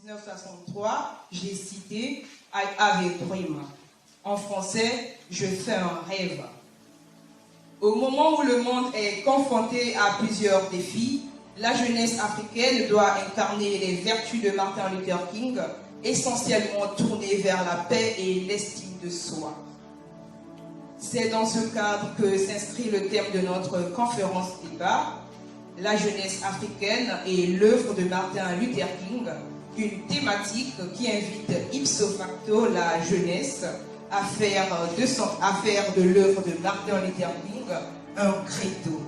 1963, j'ai cité I have a dream. En français, je fais un rêve. Au moment où le monde est confronté à plusieurs défis, la jeunesse africaine doit incarner les vertus de Martin Luther King, essentiellement tournées vers la paix et l'estime de soi. C'est dans ce cadre que s'inscrit le thème de notre conférence débat, la jeunesse africaine et l'œuvre de Martin Luther King, une thématique qui invite ipso facto la jeunesse à faire de l'œuvre de Martin Luther King un credo.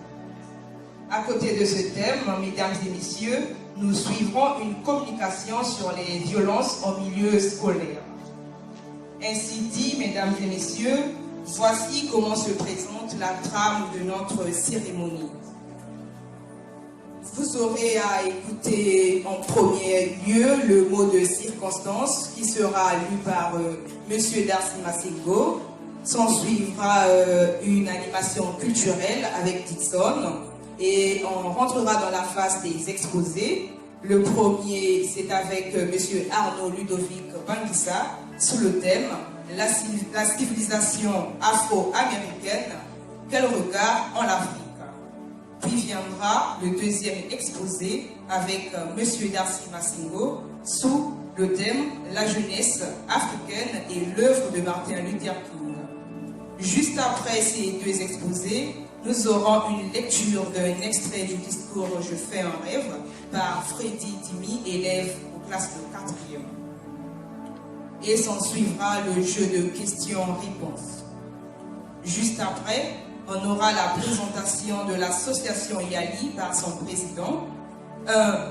À côté de ce thème, mesdames et messieurs, nous suivrons une communication sur les violences en milieu scolaire. Ainsi dit, mesdames et messieurs, voici comment se présente la trame de notre cérémonie. Vous aurez à écouter en premier lieu le mot de circonstance qui sera lu par M. Darcy Massengo. S'en suivra une animation culturelle avec Dixon et on rentrera dans la phase des exposés. Le premier, c'est avec M. Arnaud Ludovic Banguissa sous le thème « La civilisation afro-américaine, quel regard en Afrique ?» Puis viendra le deuxième exposé avec M. Darcy Massengo sous le thème « La jeunesse africaine et l'œuvre de Martin Luther King ». Juste après ces deux exposés, nous aurons une lecture d'un extrait du discours « Je fais un rêve » par Freddy Dimi, élève aux classes de 4e. Et s'en suivra le jeu de questions-réponses. Juste après, on aura la présentation de l'association Yali par son président,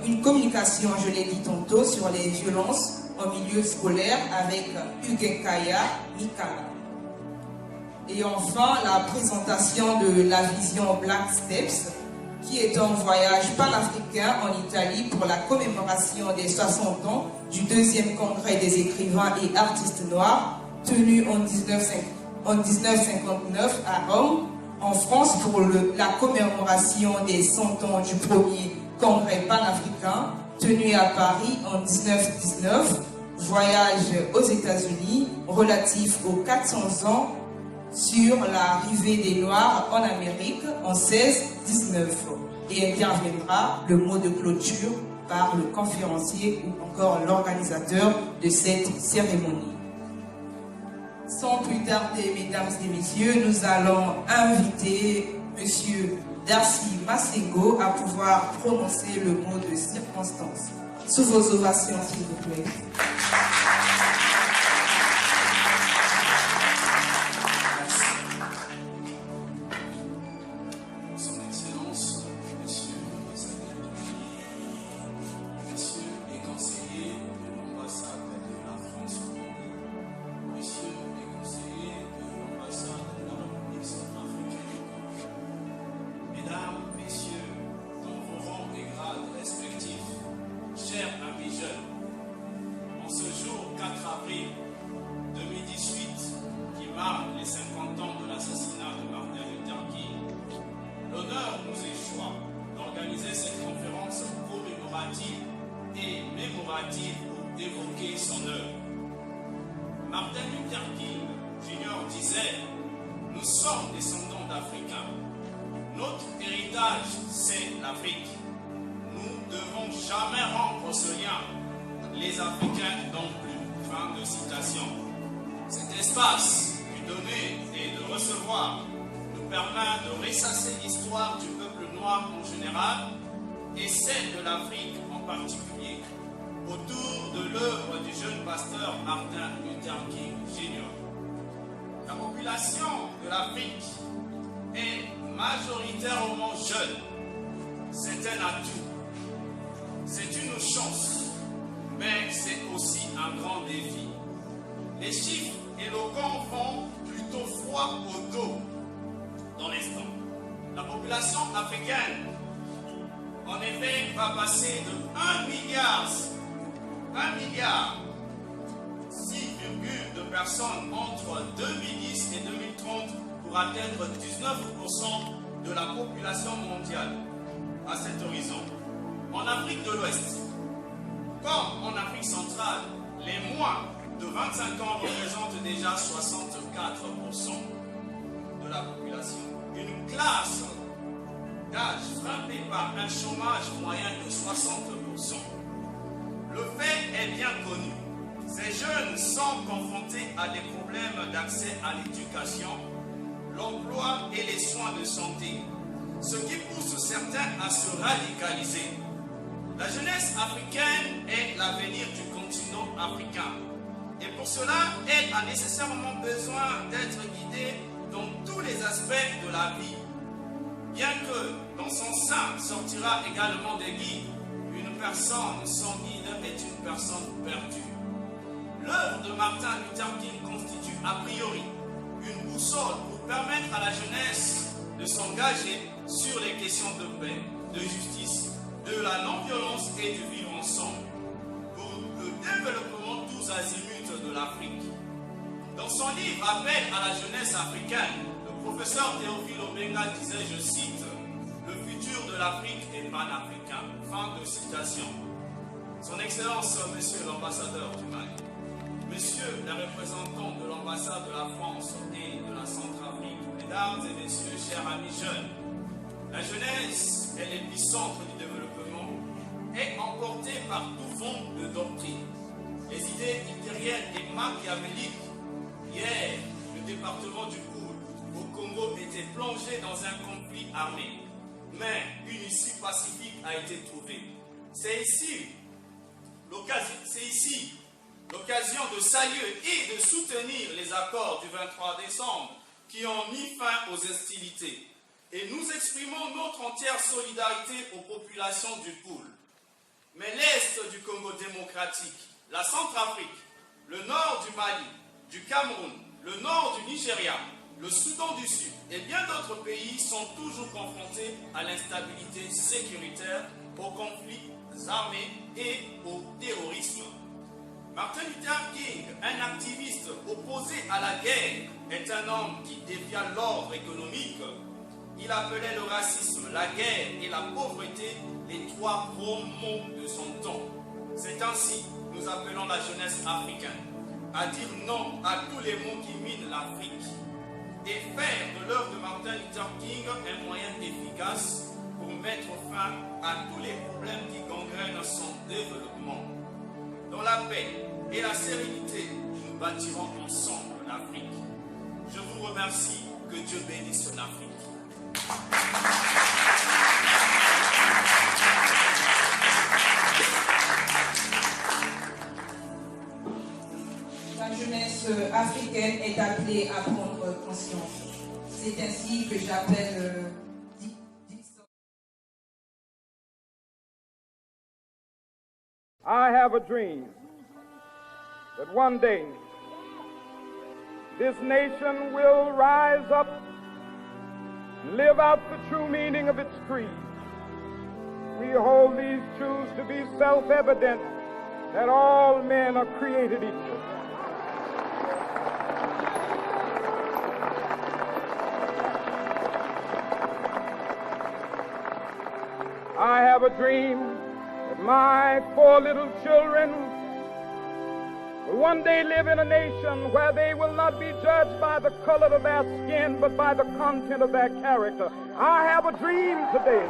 une communication, je l'ai dit tantôt, sur les violences en milieu scolaire avec Ugenkaya Mikala. Et enfin, la présentation de la vision Black Steps, qui est un voyage panafricain en Italie pour la commémoration des 60 ans du deuxième congrès des écrivains et artistes noirs, tenu en 1959 à Rome, en France pour la commémoration des 100 ans du premier congrès panafricain, tenu à Paris en 1919, voyage aux États-Unis relatif aux 400 ans sur l'arrivée des Noirs en Amérique en 1619. Et interviendra le mot de clôture par le conférencier ou encore l'organisateur de cette cérémonie. Sans plus tarder, mesdames et messieurs, nous allons inviter M. Darcy Massengo à pouvoir prononcer le mot de circonstance. Sous vos ovations, s'il vous plaît. Martin Luther King Jr. disait « Nous sommes descendants d'Africains. Notre héritage, c'est l'Afrique. Nous ne devons jamais rompre ce lien. Les Africains non plus. » Fin de citation. Cet espace du donner et de recevoir nous permet de ressasser l'histoire du peuple noir en général et celle de l'Afrique en particulier, autour de l'œuvre du jeune pasteur Martin Luther King Jr. La population de l'Afrique est majoritairement jeune. C'est un atout. C'est une chance, mais c'est aussi un grand défi. Les chiffres éloquents font plutôt froid au dos dans l'instant. La population africaine, en effet, va passer de 1 milliard 6,2 de personnes entre 2010 et 2030 pour atteindre 19% de la population mondiale à cet horizon. En Afrique de l'Ouest, comme en Afrique centrale, les moins de 25 ans représentent déjà 64% de la population. Une classe d'âge frappée par un chômage moyen de 60%. Le fait est bien connu. Ces jeunes sont confrontés à des problèmes d'accès à l'éducation, l'emploi et les soins de santé, ce qui pousse certains à se radicaliser. La jeunesse africaine est l'avenir du continent africain. Et pour cela, elle a nécessairement besoin d'être guidée dans tous les aspects de la vie. Bien que dans son sein sortira également des guides, une personne sans guide est une personne perdue. L'œuvre de Martin Luther King constitue a priori une boussole pour permettre à la jeunesse de s'engager sur les questions de paix, de justice, de la non-violence et du vivre ensemble, pour le développement tous azimuts de l'Afrique. Dans son livre Appel à la jeunesse africaine, le professeur Théophile Obenga disait, je cite, « Le futur de l'Afrique est panafricain ». Fin de citation. Son Excellence, Monsieur l'ambassadeur du Mali, Messieurs les représentants de l'ambassade de la France et de la Centrafrique, Mesdames et Messieurs, chers amis jeunes, la jeunesse est l'épicentre du développement et emportée par tout vent de doctrine. Les idées hitlériennes et machiavéliques. Hier, le département du Koul au Congo était plongé dans un conflit armé, mais une issue pacifique a été trouvée. C'est ici l'occasion de saluer et de soutenir les accords du 23 décembre qui ont mis fin aux hostilités. Et nous exprimons notre entière solidarité aux populations du Koul. Mais l'Est du Congo démocratique, la Centrafrique, le nord du Mali, du Cameroun, le nord du Nigeria, le Soudan du Sud et bien d'autres pays sont toujours confrontés à l'instabilité sécuritaire, aux conflits armés et au terrorisme. Martin Luther King, un activiste opposé à la guerre, est un homme qui défia l'ordre économique. Il appelait le racisme, la guerre et la pauvreté les trois gros mots de son temps. C'est ainsi que nous appelons la jeunesse africaine à dire non à tous les maux qui minent l'Afrique et faire de l'œuvre de Martin Luther King un moyen efficace pour mettre fin à tous les problèmes qui gangrènent son développement. Dans la paix et la sérénité, nous bâtirons ensemble l'Afrique. Je vous remercie, que Dieu bénisse l'Afrique. La jeunesse africaine est appelée à prendre conscience. C'est ainsi que j'appelle I have a dream that one day this nation will rise up and live out the true meaning of its creed. We hold these truths to be self-evident, that all men are created equal. I have a dream that my 4 little children will one day live in a nation where they will not be judged by the color of their skin, but by the content of their character. I have a dream today